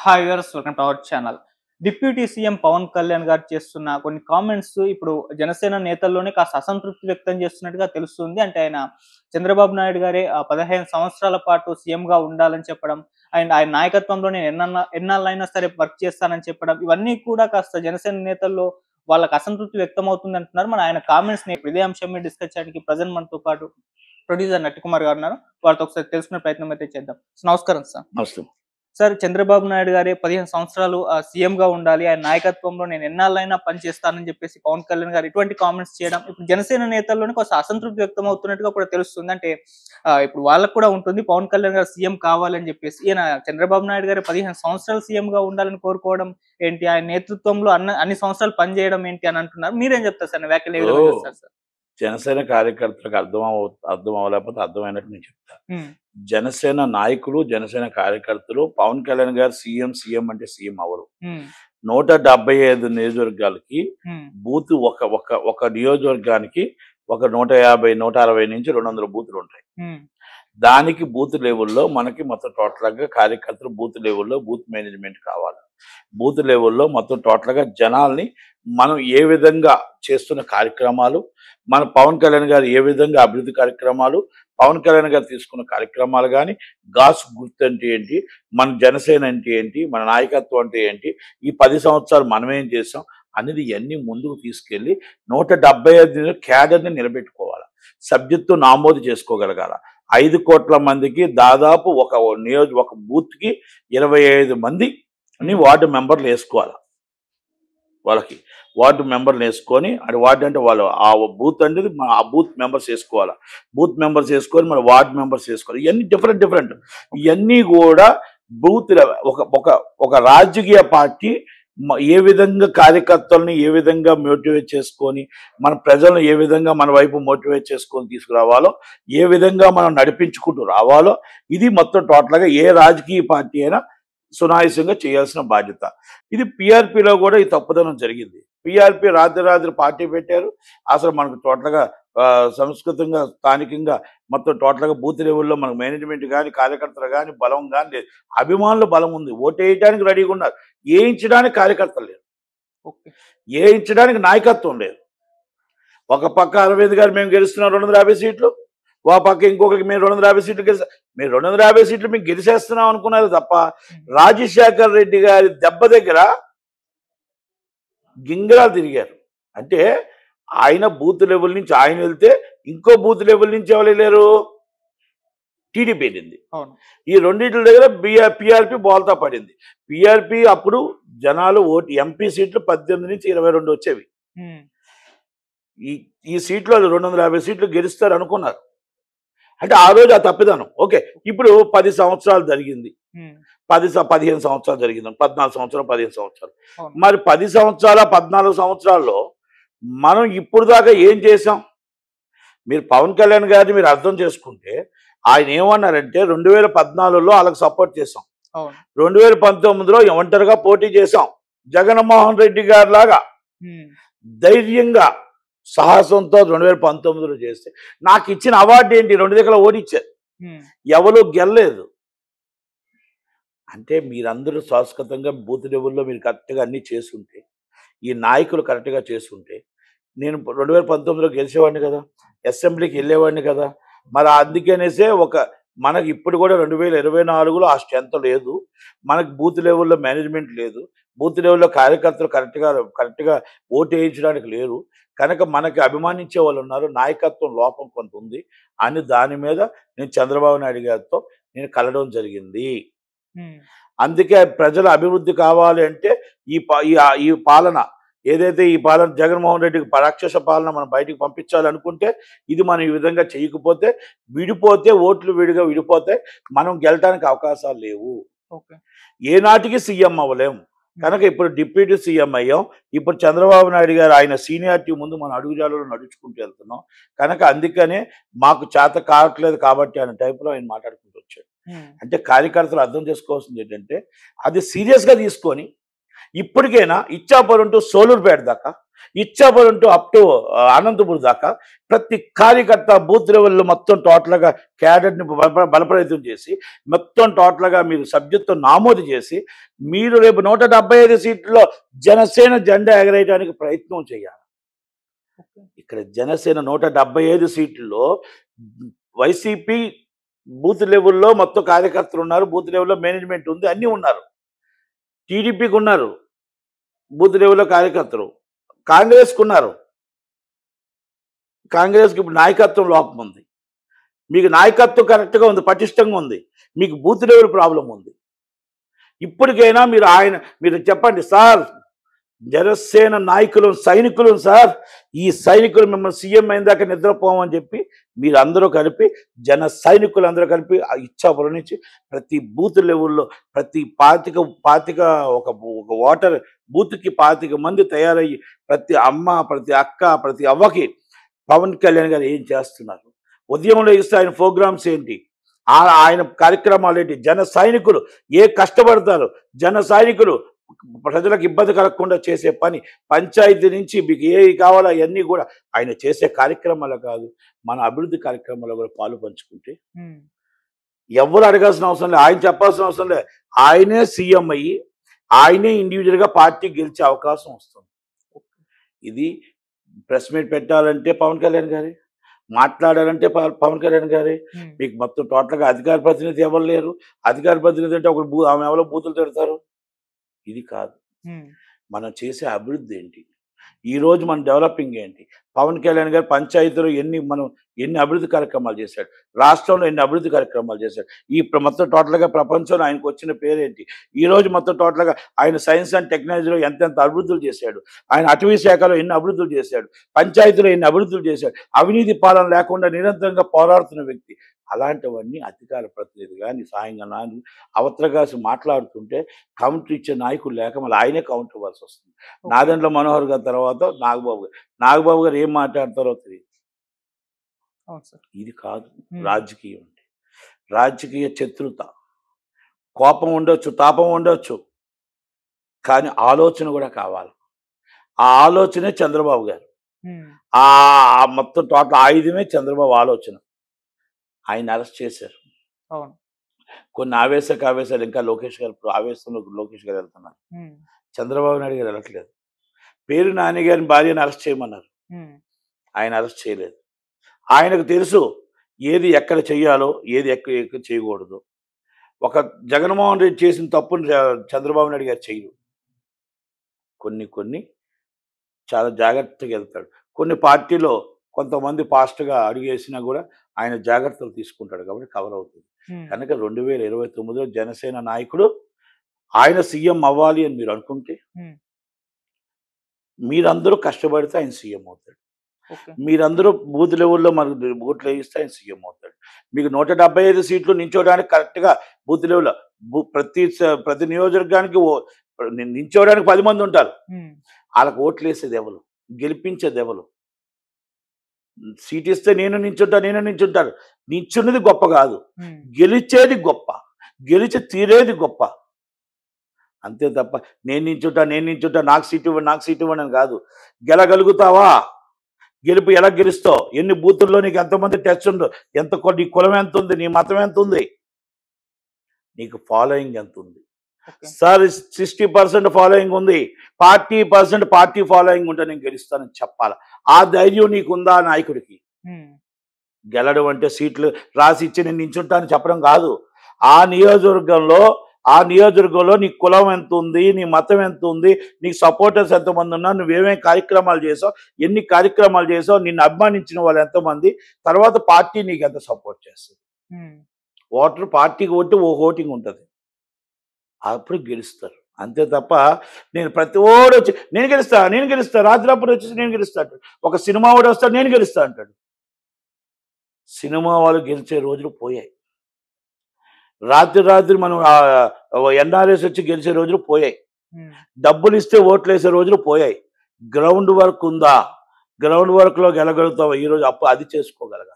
Hi viewers, welcome to our channel. Deputy CM Pawan Kalyan గారు చేస్తున్న కొన్ని కామెంట్స్ ఇప్పుడు జనసేన నేతల్లోనే కాస్త అసంతృప్తి వ్యక్తం చేస్తున్నట్టుగా తెలుస్తుంది. అంటే ఆయన చంద్రబాబు నాయుడు గారే 15 సంవత్సరాల పాటు సీఎంగా ఉండాలని చెప్పడం, అండ్ ఆయన నాయకత్వంలో నేను ఎన్నాళ్ళైనా సరే వర్క్ చేస్తానని చెప్పడం, ఇవన్నీ కూడా కాస్త జనసేన నేతల్లో వాళ్ళకి అసంతృప్తి వ్యక్తమవుతుంది అంటున్నారు. మన ఆయన కామెంట్స్‌ని ఇదే అంశం మీద డిస్కస్ చేయడానికి ప్రజెంట్ మనతో పాటు ప్రొడ్యూసర్ నట్టికుమార్ గారు ఉన్నారు. వాళ్ళతో ఒకసారి తెలుసుకునే ప్రయత్నం అయితే చేద్దాం. నమస్కారం సార్. నమస్తే. సార్, చంద్రబాబు నాయుడు గారే 15 సంవత్సరాలు సీఎంగా ఉండాలి, ఆయన నాయకత్వంలో నేను ఎన్నాళ్ళైనా పనిచేస్తానని చెప్పేసి పవన్ కళ్యాణ్ గారు ఇటువంటి కామెంట్స్ చేయడం ఇప్పుడు జనసేన నేతల్లోనే కొంచెం అసంతృప్తి వ్యక్తం అవుతున్నట్టుగా కూడా తెలుస్తుంది. అంటే ఇప్పుడు వాళ్ళకు కూడా ఉంటుంది పవన్ కళ్యాణ్ గారు సీఎం కావాలని చెప్పేసి. ఈయన చంద్రబాబు నాయుడు గారు 15 సంవత్సరాలు సీఎంగా ఉండాలని కోరుకోవడం ఏంటి, ఆయన నేతృత్వంలో అన్ని సంవత్సరాలు పనిచేయడం ఏంటి అని అంటున్నారు. మీరేం చెప్తారు సార్? వ్యాఖ్యలు ఏ విధంగా చేస్తారు సార్? జనసేన కార్యకర్తలకు అర్థం అవ్వలేకపోతే అర్థమైనట్టు నేను చెప్తా. జనసేన నాయకులు, జనసేన కార్యకర్తలు పవన్ కళ్యాణ్ గారు సీఎం అంటే సీఎం అవరు. 175 నియోజకవర్గాలకి బూత్ ఒక నియోజకవర్గానికి ఒక 150, 160 నుంచి 200 బూతులు ఉంటాయి. దానికి బూత్ లెవెల్లో మనకి మొత్తం టోటల్గా కార్యకర్తలు బూత్ లెవెల్లో బూత్ మేనేజ్మెంట్ కావాలి. బూత్ లెవెల్లో మొత్తం టోటల్గా జనాల్ని మనం ఏ విధంగా చేస్తున్న కార్యక్రమాలు, మన పవన్ కళ్యాణ్ గారు ఏ విధంగా అభివృద్ధి కార్యక్రమాలు, పవన్ కళ్యాణ్ గారు తీసుకున్న కార్యక్రమాలు కానీ, గాస్ గుర్తు అంటే ఏంటి, మన జనసేన అంటే ఏంటి, మన నాయకత్వం అంటే ఏంటి, ఈ 10 సంవత్సరాలు మనం ఏం చేసాం అనేది ఇవన్నీ ముందుకు తీసుకెళ్ళి 175 క్యాడర్ని నిలబెట్టుకోవాలి. సబ్జెక్టు నామోదు చేసుకోగలగాల. 5 కోట్ల మందికి దాదాపు ఒక బూత్కి 25 మందిని వార్డు మెంబర్లు వేసుకోవాలి. వాళ్ళకి వార్డు మెంబర్లు వేసుకొని, అది వార్డు అంటే వాళ్ళు ఆ బూత్ అనేది ఆ బూత్ మెంబర్స్ వేసుకోవాలి. బూత్ మెంబర్స్ వేసుకొని మన వార్డు మెంబర్స్ వేసుకోవాలి. ఇవన్నీ డిఫరెంట్ ఇవన్నీ కూడా బూత్ ఒక రాజకీయ పార్టీ ఏ విధంగా కార్యకర్తల్ని ఏ విధంగా మోటివేట్ చేసుకొని, మన ప్రజలను ఏ విధంగా మన వైపు మోటివేట్ చేసుకొని తీసుకురావాలో, ఏ విధంగా మనం నడిపించుకుంటూ రావాలో, ఇది మొత్తం టోటల్గా ఏ రాజకీయ పార్టీ అయినా సునాయాసంగా చేయాల్సిన బాధ్యత. ఇది పిఆర్పిలో కూడా ఈ తప్పుదనం జరిగింది. పిఆర్పి రాత్రి పార్టీ పెట్టారు. అసలు మనకు టోటల్గా సంస్కృతంగా స్థానికంగా మొత్తం టోటల్గా బూత్ లెవెల్లో మనకు మేనేజ్మెంట్ కానీ కార్యకర్తలు కానీ బలం కానీ లేదు. అభిమానుల బలం ఉంది, ఓటు వేయడానికి రెడీగా ఉన్నారు. వేయించడానికి కార్యకర్తలు లేరు, వేయించడానికి నాయకత్వం లేదు. ఒక పక్క అరవింద్ గారు మేము గెలుస్తున్నాం 250 సీట్లు, ఓ పక్క ఇంకొకరికి మేము 250 సీట్లు మీరు 250 సీట్లు మేము గెలిచేస్తున్నాం అనుకున్నారు తప్ప, రాజశేఖర్ రెడ్డి గారి దెబ్బ దగ్గర గింగిరాలు తిరిగారు. అంటే ఆయన బూత్ లెవెల్ నుంచి ఆయన వెళ్తే ఇంకో బూత్ లెవెల్ నుంచి ఎవరు వెళ్ళారు? టీడీపీ వెళ్ళింది. ఈ రెండింటి దగ్గర పిఆర్పి బోల్తా పడింది. పిఆర్పి అప్పుడు జనాలు ఓటు ఎంపీ సీట్లు 18 నుంచి 22 వచ్చేవి. ఈ సీట్లు 250 సీట్లు గెలుస్తారు అనుకున్నారు. అంటే ఆ రోజు ఆ తప్పిదనం. ఓకే, ఇప్పుడు 10 సంవత్సరాలు జరిగింది, 15 సంవత్సరాలు జరిగింది, 14 సంవత్సరాలు 15 సంవత్సరాలు. మరి 10 సంవత్సరాల 14 సంవత్సరాల్లో మనం ఇప్పుడు దాకా ఏం చేసాం? మీరు పవన్ కళ్యాణ్ గారిని మీరు అర్థం చేసుకుంటే ఆయన ఏమన్నారంటే 2014లో వాళ్ళకి సపోర్ట్ చేసాం, 2019లో ఒంటరిగా పోటీ చేసాం, జగన్మోహన్ రెడ్డి గారి లాగా ధైర్యంగా సాహసంతో 2019లో చేస్తే నాకు ఇచ్చిన అవార్డు ఏంటి? 2 దగ్గర ఓడిచ్చారు, ఎవరు గెలలేదు. అంటే మీరందరూ శాశ్వతంగా బూత్ లెవెల్లో మీరు కరెక్ట్గా అన్నీ చేస్తుంటే, ఈ నాయకులు కరెక్ట్గా చేస్తుంటే, నేను 2019లో గెలిచేవాడిని కదా, అసెంబ్లీకి వెళ్ళేవాడిని కదా. మరి అందుకనేసే మనకి ఇప్పుడు కూడా 2024లో ఆ స్ట్రెంత్ లేదు, మనకి బూత్ లెవెల్లో మేనేజ్మెంట్ లేదు, బూత్ లెవెల్లో కార్యకర్తలు కరెక్ట్గా ఓటు వేయించడానికి లేరు కనుక మనకి అభిమానించే వాళ్ళు ఉన్నారు, నాయకత్వం లోపం కొంత ఉంది అని దాని మీద నేను చంద్రబాబు నాయుడు గారితో నేను కలవడం జరిగింది. అందుకే ప్రజల అభివృద్ధి కావాలి అంటే ఈ పాలన ఏదైతే ఈ పాలన జగన్మోహన్ రెడ్డికి రాక్షస పాలన మనం బయటికి పంపించాలనుకుంటే, ఇది మనం ఈ విధంగా చేయకపోతే ఓట్లు విడిపోతే మనం గెలటానికి అవకాశాలు లేవు. ఏనాటికి సీఎం అవ్వలేము కనుక ఇప్పుడు డిప్యూటీ సీఎం అయ్యాం. ఇప్పుడు చంద్రబాబు నాయుడు గారు ఆయన సీనియారిటీ ముందు మనం అడుగుజాలలో నడుచుకుంటూ వెళ్తున్నాం కనుక అందుకనే మాకు చేత కావట్లేదు కాబట్టి అనే టైప్లో ఆయన మాట్లాడుకుంటూ వచ్చాడు. అంటే కార్యకర్తలు అర్థం చేసుకోవాల్సింది ఏంటంటే, అది సీరియస్గా తీసుకొని ఇప్పటికైనా ఇచ్చాపురం టు సోలూరుపేట దాకా, Ichchapuram to up to Anantapuram దాకా ప్రతి కార్యకర్త బూత్ లెవెల్లో మొత్తం టోటల్గా క్యాడర్ని బలప్రయత్నం చేసి మొత్తం టోటల్గా మీరు సభ్యత్వం నమోదు చేసి మీరు రేపు 175 సీట్లలో జనసేన జెండా ఎగరేయడానికి ప్రయత్నం చేయాలి. ఇక్కడ జనసేన 175 సీట్లలో వైసీపీ బూత్ లెవెల్లో మొత్తం కార్యకర్తలు ఉన్నారు, బూత్ లెవెల్లో మేనేజ్మెంట్ ఉంది, అన్నీ ఉన్నారు. టీడీపీకి ఉన్నారు బూత్ లెవెల్లో కార్యకర్తలు, కాంగ్రెస్కి ఉన్నారు. కాంగ్రెస్కి ఇప్పుడు నాయకత్వం లోపం ఉంది. మీకు నాయకత్వం కరెక్ట్గా ఉంది, పటిష్టంగా ఉంది, మీకు బూత్ లెవెల్ ప్రాబ్లం ఉంది. ఇప్పటికైనా మీరు చెప్పండి సార్, జనసేన నాయకులు సైనికులు సార్, ఈ సైనికులు మిమ్మల్ని సీఎం అయిన దాకా నిద్రపోమని చెప్పి మీరు అందరూ కలిపి సైనికులు అందరూ కలిపి ఇచ్చాపురం నుంచి ప్రతి బూత్ లెవెల్లో ప్రతి పాతిక ఒక ఓటర్ బూత్కి 25 మంది తయారయ్యి ప్రతి అమ్మ, ప్రతి అక్క, ప్రతి అవ్వకి పవన్ కళ్యాణ్ గారు ఏం చేస్తున్నారు, ఉదయంలో ఇస్తే ఆయన ప్రోగ్రామ్స్ ఏంటి, ఆయన కార్యక్రమాలు ఏంటి, జన సైనికులు కష్టపడతారు, జన సైనికులు ప్రజలకు ఇబ్బంది కలగకుండా చేసే పని, పంచాయతీ నుంచి మీకు కావాలో అవన్నీ కూడా ఆయన చేసే కార్యక్రమాలు కాదు, మన అభివృద్ధి కార్యక్రమాల్లో కూడా పాలు పంచుకుంటే ఎవరు అడగాల్సిన అవసరం లేదు, ఆయన చెప్పాల్సిన అవసరం లేదు. ఆయనే సీఎం అయ్యి ఆయనే ఇండివిజువల్గా పార్టీ గెలిచే అవకాశం వస్తుంది. ఇది ప్రెస్ మీట్ పెట్టాలంటే పవన్ కళ్యాణ్ గారే, మాట్లాడాలంటే పవన్ కళ్యాణ్ గారే. మీకు మొత్తం టోటల్గా అధికార ప్రతినిధి ఎవరు లేరు. అధికార ప్రతినిధి అంటే ఆమె ఎవరో బూతులు తిడతారు. ఇది కాదు. మనం చేసే అభివృద్ధి ఏంటి, ఈరోజు మన డెవలపింగ్ ఏంటి, పవన్ కళ్యాణ్ గారు పంచాయతీలో ఎన్ని అభివృద్ధి కార్యక్రమాలు చేశాడు, రాష్ట్రంలో ఎన్ని అభివృద్ధి కార్యక్రమాలు చేశాడు, మొత్తం టోటల్గా ప్రపంచంలో ఆయనకు వచ్చిన పేరేంటి, ఈరోజు మొత్తం టోటల్గా ఆయన సైన్స్ అండ్ టెక్నాలజీలో ఎంతెంత అభివృద్ధులు చేశాడు, ఆయన అటవీ శాఖలో ఎన్ని అభివృద్ధులు చేశాడు, పంచాయతీలో ఎన్ని అభివృద్ధులు చేశాడు, అవినీతి పాలన లేకుండా నిరంతరంగా పోరాడుతున్న వ్యక్తి. అలాంటివన్నీ అధికార ప్రతినిధిగా సాయంగా అవతరగాసి మాట్లాడుతుంటే కౌంటర్ ఇచ్చే నాయకులు లేక మళ్ళీ ఆయనే కౌంటర్ ఇవ్వాల్సి వస్తుంది. నాదెండ్ల మనోహర్ గారి తర్వాత నాగబాబు గారు ఏం మాట్లాడతారో తెలియదు. ఇది కాదు రాజకీయం అంటే. రాజకీయ శత్రుత, కోపం ఉండొచ్చు, తాపం ఉండొచ్చు, కానీ ఆలోచన కూడా కావాలి. ఆ ఆలోచనే చంద్రబాబు గారు. ఆ మొత్తం టోటల్ ఆయుధమే చంద్రబాబు ఆలోచన. ఆయన అరెస్ట్ చేశారు. కొన్ని ఆవేశాలు ఇంకా లోకేష్ గారు ఆవేశంలో లోకేష్ గారు వెళ్తున్నారు, చంద్రబాబు నాయుడు గారు వెళ్ళట్లేదు. పేరు నాని గారిని భార్యను అరెస్ట్ చేయమన్నారు, ఆయన అరెస్ట్ చేయలేదు. ఆయనకు తెలుసు ఏది ఎక్కడ చెయ్యాలో, ఏది ఎక్కడ చేయకూడదు. ఒక జగన్మోహన్ రెడ్డి చేసిన తప్పుని చంద్రబాబు నాయుడు గారు చేయరు. కొన్ని చాలా జాగ్రత్తగా వెళ్తాడు. కొన్ని పార్టీలో కొంతమంది ఫాస్ట్గా అడుగేసినా కూడా ఆయన జాగ్రత్తలు తీసుకుంటాడు కాబట్టి కవర్ అవుతుంది. కనుక 2029లో జనసేన నాయకుడు ఆయన సీఎం అవ్వాలి అని మీరు అనుకుంటే మీరందరూ కష్టపడితే ఆయన సీఎం అవుతాడు. మీరందరూ బూత్ లెవెల్లో మనకు ఓట్లు వేయిస్తే ఆయన సీఎం అవుతాడు. మీకు 175 సీట్లు నించోడానికి కరెక్ట్గా బూత్ లెవెల్లో ప్రతి నియోజకవర్గానికి నించోడానికి 10 మంది ఉంటారు. వాళ్ళకి ఓట్లు వేసేది ఎవరు, గెలిపించేది ఎవరు? సీట్ ఇస్తే నేను నించుంటాను. నించున్నది గొప్ప కాదు, గెలిచేది గొప్ప, గెలిచి తీరేది గొప్ప. అంతే తప్ప నేను నించుంటా నాకు సీట్ ఇవ్వండి అని కాదు. గెలగలుగుతావా, గెలుపు ఎలా గెలుస్తావు, ఎన్ని బూతుల్లో నీకు ఎంతమంది టచ్ ఉండవు, నీ కులం ఎంత ఉంది, నీ మతం ఎంత ఉంది, నీకు ఫాలోయింగ్ ఎంత ఉంది. సార్ 60% ఫాలోయింగ్ ఉంది, 40% పార్టీ ఫాలోయింగ్ ఉంటే నేను గెలుస్తానని చెప్పాలి. ఆ ధైర్యం నీకుందా నాయకుడికి? గెలడం అంటే సీట్లు రాసి ఇచ్చి నేను నించుంటానని చెప్పడం కాదు. ఆ నియోజకవర్గంలో నీ కులం ఎంత ఉంది, నీ మతం ఎంత ఉంది, నీకు సపోర్టర్స్ ఎంతమంది ఉన్నారు, నువ్వేమేమి కార్యక్రమాలు చేసావు, ఎన్ని కార్యక్రమాలు చేసావు, నిన్ను అభిమానించిన వాళ్ళు ఎంతమంది, తర్వాత పార్టీ నీకు ఎంత సపోర్ట్ చేస్తుంది. ఓటర్ పార్టీకి ఓటింగ్ ఉంటుంది, అప్పుడు గెలుస్తారు. అంతే తప్ప నేను ప్రతి ఓడు వచ్చి నేను గెలుస్తా రాత్రిప్పుడు వచ్చేసి నేను గెలుస్తా అంటాడు. ఒక సినిమా వాడు వస్తాడు నేను గెలుస్తా అంటాడు. సినిమా వాళ్ళు గెలిచే రోజులు పోయాయి. రాత్రి మనం ఎన్ఆర్ఎస్ వచ్చి గెలిచే రోజులు పోయాయి. డబ్బులు ఇస్తే ఓట్లు వేసే రోజులు పోయాయి. గ్రౌండ్ వర్క్ ఉందా, గ్రౌండ్ వర్క్లో గెలగలుగుతావా ఈరోజు, అప్పుడు అది చేసుకోగలగా.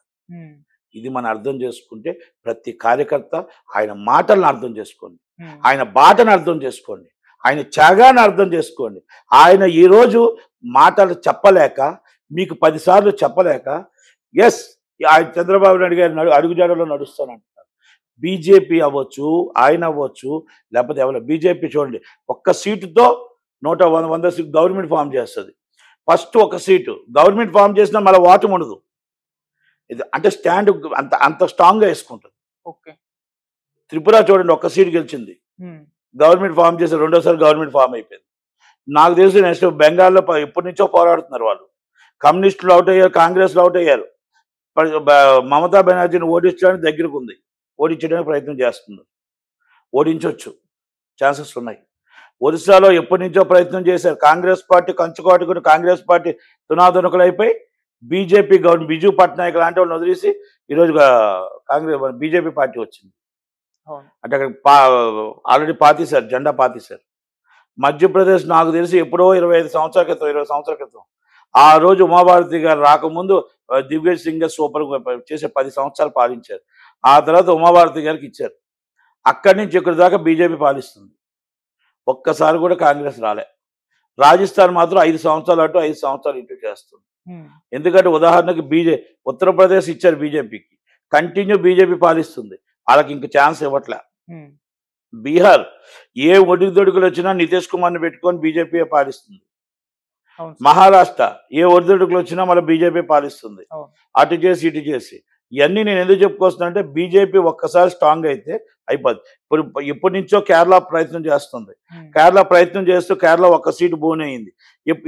ఇది మనం అర్థం చేసుకుంటే ప్రతి కార్యకర్త ఆయన మాటలను అర్థం చేసుకోండి, ఆయన బాటను అర్థం చేసుకోండి, ఆయన త్యాగాన్ని అర్థం చేసుకోండి. ఆయన ఈరోజు మాటలు చెప్పలేక, మీకు 10 సార్లు చెప్పలేక, ఎస్ ఆయన చంద్రబాబు నాయుడు గారి అడుగుజాడలో నడుస్తానంటున్నారు. బీజేపీ అవ్వచ్చు, ఆయన అవ్వచ్చు, లేకపోతే ఎవరు బీజేపీ చూడండి, ఒక్క సీటుతో 100 సీట్ గవర్నమెంట్ ఫామ్ చేస్తుంది. ఫస్ట్ ఒక సీటు గవర్నమెంట్ ఫామ్ చేసినా మళ్ళీ ఓటమి ఉండదు. ఇది అంటే స్టాండ్ అంత అంత స్ట్రాంగ్గా వేసుకుంటుంది. ఓకే. త్రిపుర చూడండి, ఒక్క సీటు గెలిచింది, గవర్నమెంట్ ఫామ్ చేసి రెండోసారి గవర్నమెంట్ ఫామ్ అయిపోయింది. నాకు తెలిసి నెక్స్ట్ బెంగాల్లో ఎప్పటి నుంచో పోరాడుతున్నారు వాళ్ళు. కమ్యూనిస్టులు అవుట్ అయ్యారు, కాంగ్రెస్లు అవుట్ అయ్యారు. మమతా బెనర్జీని ఓడించడానికి దగ్గరకు ఉంది, ఓడించడానికి ప్రయత్నం చేస్తుంది. ఓడించవచ్చు, ఛాన్సెస్ ఉన్నాయి. ఒరిస్సాలో ఎప్పటి నుంచో ప్రయత్నం చేశారు. కాంగ్రెస్ పార్టీ కంచుకోటుకుని కాంగ్రెస్ పార్టీ తునాతునకలు అయిపోయి బీజేపీ గవర్నమెంట్ బిజు పట్నాయక్ లాంటి వాళ్ళని వదిలేసి ఈరోజు కాంగ్రెస్ బీజేపీ పార్టీ వచ్చింది. అంటే అక్కడ ఆల్రెడీ పాతేశారు, జెండా పాతేశారు. మధ్యప్రదేశ్ నాకు తెలిసి ఎప్పుడో 25 సంవత్సరాల క్రితం, 20 సంవత్సరాల క్రితం, ఆ రోజు ఉమాభారతి గారు రాకముందు దివ్యజ్ సింగ్ సూపర్ చేసే 10 సంవత్సరాలు పాలించారు. ఆ తర్వాత ఉమాభారతి గారికి ఇచ్చారు. అక్కడి నుంచి ఇక్కడి దాకా బీజేపీ పాలిస్తుంది. ఒక్కసారి కూడా కాంగ్రెస్ రాలే. రాజస్థాన్ మాత్రం 5 సంవత్సరాలు అటు 5 సంవత్సరాలు ఇటు చేస్తుంది. ఎందుకంటే ఉదాహరణకి ఉత్తరప్రదేశ్ ఇచ్చారు బీజేపీకి, కంటిన్యూ బీజేపీ పాలిస్తుంది, వాళ్ళకి ఇంక ఛాన్స్ ఇవ్వట్లే. బీహార్ ఏ ఒడిదుడుకులు వచ్చినా నితీష్ కుమార్ని పెట్టుకొని బీజేపీ పాలిస్తుంది. మహారాష్ట్ర ఏ ఒడిదుడుకులు వచ్చినా మళ్ళీ బీజేపీ పాలిస్తుంది. అటు చేసి ఇటు చేసి ఇవన్నీ నేను ఎందుకు చెప్పుకొస్తున్నా అంటే బీజేపీ ఒక్కసారి స్ట్రాంగ్ అయితే అయిపోద్ది. ఇప్పటి నుంచో కేరళ ప్రయత్నం చేస్తుంది. కేరళ ప్రయత్నం చేస్తూ కేరళ ఒక్క సీటు బోన్ అయింది.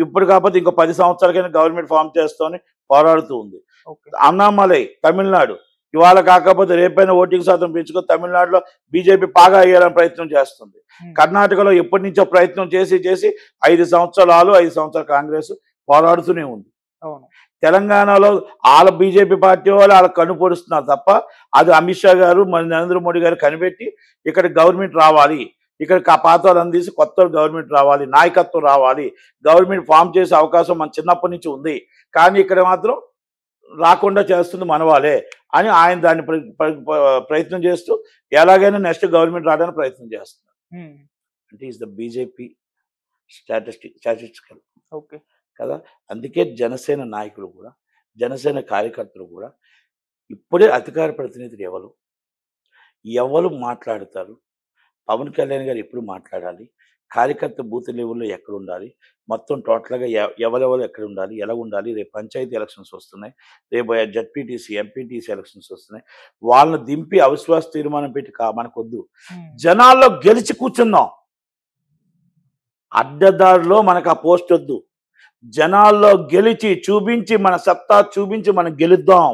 ఇప్పుడు కాకపోతే ఇంకో 10 సంవత్సరాలకైనా గవర్నమెంట్ ఫామ్ చేస్తామని పోరాడుతూ ఉంది. అన్నామలై తమిళనాడు ఇవాళ కాకపోతే రేపైనా ఓటింగ్ శాతం పెంచుకొని తమిళనాడులో బీజేపీ బాగా అయ్యాలని ప్రయత్నం చేస్తుంది. కర్ణాటకలో ఎప్పటి నుంచో ప్రయత్నం చేసి 5 సంవత్సరాలు 5 సంవత్సరాలు కాంగ్రెస్ పోరాడుతూనే ఉంది. తెలంగాణలో వాళ్ళ బీజేపీ పార్టీ వాళ్ళు వాళ్ళకి కనుపొడుస్తున్నారు తప్ప అది అమిత్ షా గారు మరి నరేంద్ర మోడీ గారు కనిపెట్టి ఇక్కడ గవర్నమెంట్ రావాలి, ఇక్కడ పాత వాళ్ళని తీసి కొత్త గవర్నమెంట్ రావాలి, నాయకత్వం రావాలి, గవర్నమెంట్ ఫామ్ చేసే అవకాశం మన చిన్నప్పటి నుంచి ఉంది, కానీ ఇక్కడ మాత్రం రాకుండా చేస్తుంది మన వాళ్ళే అని ఆయన దాన్ని ప్రయత్నం చేస్తూ ఎలాగైనా నెక్స్ట్ గవర్నమెంట్ రావడానికి ప్రయత్నం చేస్తున్నారు. అంటే is the BJP statistical. Okay కదా. అందుకే జనసేన నాయకులు కూడా, జనసేన కార్యకర్తలు కూడా ఇప్పుడే అధికార ప్రతినిధులు ఎవరు మాట్లాడతారు, పవన్ కళ్యాణ్ గారు ఎప్పుడు మాట్లాడాలి, కార్యకర్త బూత్ లెవెల్లో ఎక్కడ ఉండాలి, మొత్తం టోటల్గా ఎవరెవరు ఎక్కడ ఉండాలి, ఎలా ఉండాలి. రేపు పంచాయతీ ఎలక్షన్స్ వస్తున్నాయి, రేపు జడ్పీటీసీ ఎంపీటీసీ ఎలక్షన్స్ వస్తున్నాయి. వాళ్ళని దింపి అవిశ్వాస తీర్మానం పెట్టి మనకొద్దు, జనాల్లో గెలిచి కూర్చుందాం. అడ్డదారిలో మనకు ఆ పోస్ట్ వద్దు, జనాల్లో గెలిచి చూపించి మన సత్తా చూపించి మనం గెలుద్దాం,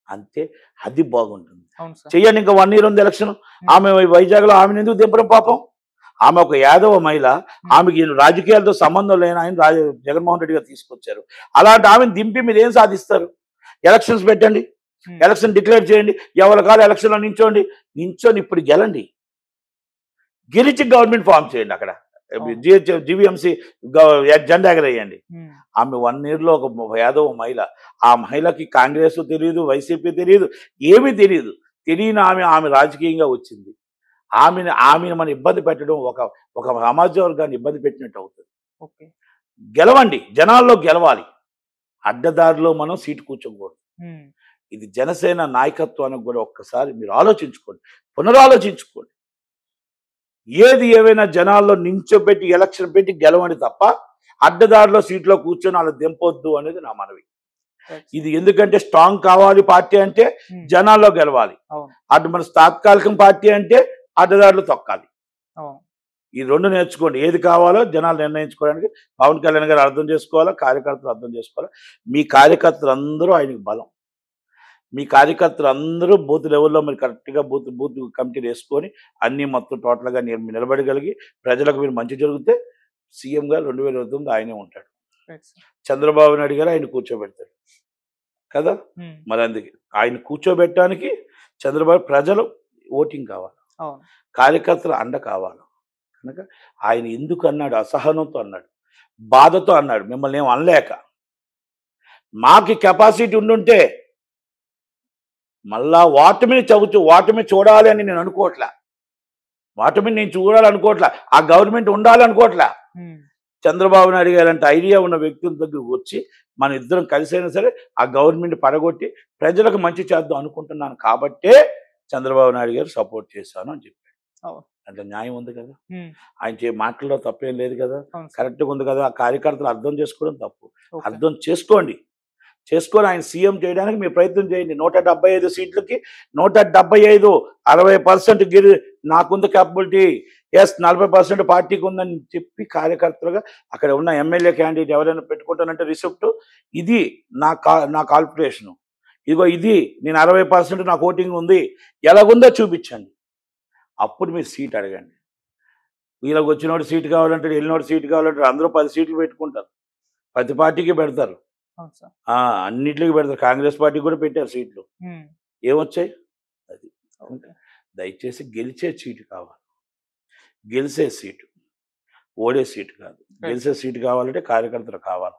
అంతే. అది బాగుంటుంది. చెయ్యండి. ఇంకా 1 year ఉంది ఎలక్షన్. ఆమె వైజాగ్లో ఆమెను ఎందుకు దింపడం పాపం? ఆమె ఒక యాదవ మహిళ, ఆమెకి రాజకీయాలతో సంబంధం లేని ఆయన జగన్మోహన్ రెడ్డి గారు తీసుకొచ్చారు. అలాంటి ఆమెను దింపి మీరు ఏం సాధిస్తారు? ఎలక్షన్స్ పెట్టండి, ఎలక్షన్ డిక్లేర్ చేయండి, ఎవరి కాలం ఎలక్షన్లో నించొని ఇప్పుడు గెలిచి గవర్నమెంట్ ఫామ్ చేయండి. అక్కడ జీవీఎంసీ జెండా ఎగరేయండి. ఆమె 1 yearలో ఒక యాదవ మహిళ, ఆ మహిళకి కాంగ్రెస్ తెలియదు, వైసీపీ తెలియదు, ఏమీ తెలియని ఆమె రాజకీయంగా వచ్చింది. ఆమెను మనం ఇబ్బంది పెట్టడం ఒక సమాజ వర్గాన్ని ఇబ్బంది పెట్టినట్టు అవుతుంది. గెలవండి, జనాల్లో గెలవాలి, అడ్డదారిలో మనం సీటు కూర్చోకూడదు. ఇది జనసేన నాయకత్వానికి కూడా ఒక్కసారి మీరు ఆలోచించుకోండి, పునరాలోచించుకోండి. ఏది ఏవైనా జనాల్లో నించోబెట్టి ఎలక్షన్ పెట్టి గెలవండి తప్ప అడ్డదారిలో సీట్లో కూర్చొని అలా దింపొద్దు అనేది నా మనవి. ఇది ఎందుకంటే స్ట్రాంగ్ కావాలి పార్టీ అంటే జనాల్లో గెలవాలి, అటు మన తాత్కాలికం పార్టీ అంటే అడ్డదారులు తొక్కాలి. ఈ 2 నేర్చుకోండి. ఏది కావాలో జనాలు నిర్ణయించుకోవడానికి పవన్ కళ్యాణ్ గారు అర్థం చేసుకోవాలా, కార్యకర్తలు అర్థం చేసుకోవాలా. మీ కార్యకర్తలు అందరూ ఆయనకి బలం. మీ కార్యకర్తలు అందరూ బూత్ లెవెల్లో మీరు కరెక్ట్గా బూత్ కమిటీలు వేసుకొని అన్నీ మొత్తం టోటల్గా నిలబడగలిగి ప్రజలకు మీరు మంచి జరిగితే సీఎంగా 2029 ఆయనే ఉంటాడు. చంద్రబాబు నాయుడు గారు ఆయన కూర్చోబెడతాడు కదా. మరి అందుకే ఆయన కూర్చోబెట్టడానికి చంద్రబాబు ప్రజలు ఓటింగ్ కావాలి, కార్యకర్తలు అండ కావాలి. కనుక ఆయన ఎందుకు అన్నాడు? అసహనంతో అన్నాడు, బాధతో అన్నాడు. మిమ్మల్ని ఏం అనలేక, మాకు కెపాసిటీ ఉండుంటే మళ్ళా ఓటమిని చూడాలి అని నేను అనుకోవట్లే. వాటి మీద నేను చూడాలనుకోవట్లా, ఆ గవర్నమెంట్ ఉండాలనుకోవట్లా. చంద్రబాబు నాయుడు గారు అంటే ఐడియా ఉన్న వ్యక్తుల దగ్గరకు వచ్చి మన ఇద్దరం కలిసైనా సరే ఆ గవర్నమెంట్ పడగొట్టి ప్రజలకు మంచి చేద్దాం అనుకుంటున్నాను కాబట్టే చంద్రబాబు నాయుడు గారు సపోర్ట్ చేశాను అని చెప్పాడు. అంటే న్యాయం ఉంది కదా, ఆయన మాటల్లో తప్పేం లేదు కదా, కరెక్ట్గా ఉంది కదా. ఆ కార్యకర్తలు అర్థం చేసుకోవడం తప్పు, అర్థం చేసుకొని ఆయన సీఎం చేయడానికి మీరు ప్రయత్నం చేయండి. 175 సీట్లకి 175 60% గిరి నాకుంది క్యాపబిలిటీ, ఎస్ 40% పార్టీకి ఉందని చెప్పి కార్యకర్తలుగా అక్కడ ఉన్న ఎమ్మెల్యే క్యాండిడేట్ ఎవరైనా పెట్టుకుంటానంటే రిసిప్ట్ ఇది నా కాల్కులేషను, ఇదిగో ఇది నేను 60% నాకు ఓటింగ్ ఉంది, ఎలాగుందో చూపించండి. అప్పుడు మీరు సీట్ అడగండి. వీళ్ళకి వచ్చినోడు సీట్ కావాలంటే వెళ్ళినోడు సీట్ కావాలంటే అందరూ 10 సీట్లు పెట్టుకుంటారు, ప్రతి పార్టీకి పెడతారు, అన్నిటికీ పెడతారు. కాంగ్రెస్ పార్టీ కూడా పెట్టారు సీట్లు, ఏమొచ్చాయి? అది దయచేసి గెలిచే సీటు కావాలి, గెలిచే సీటు, ఓడే సీటు కాదు. గెలిచే సీటు కావాలంటే కార్యకర్తలు కావాలి.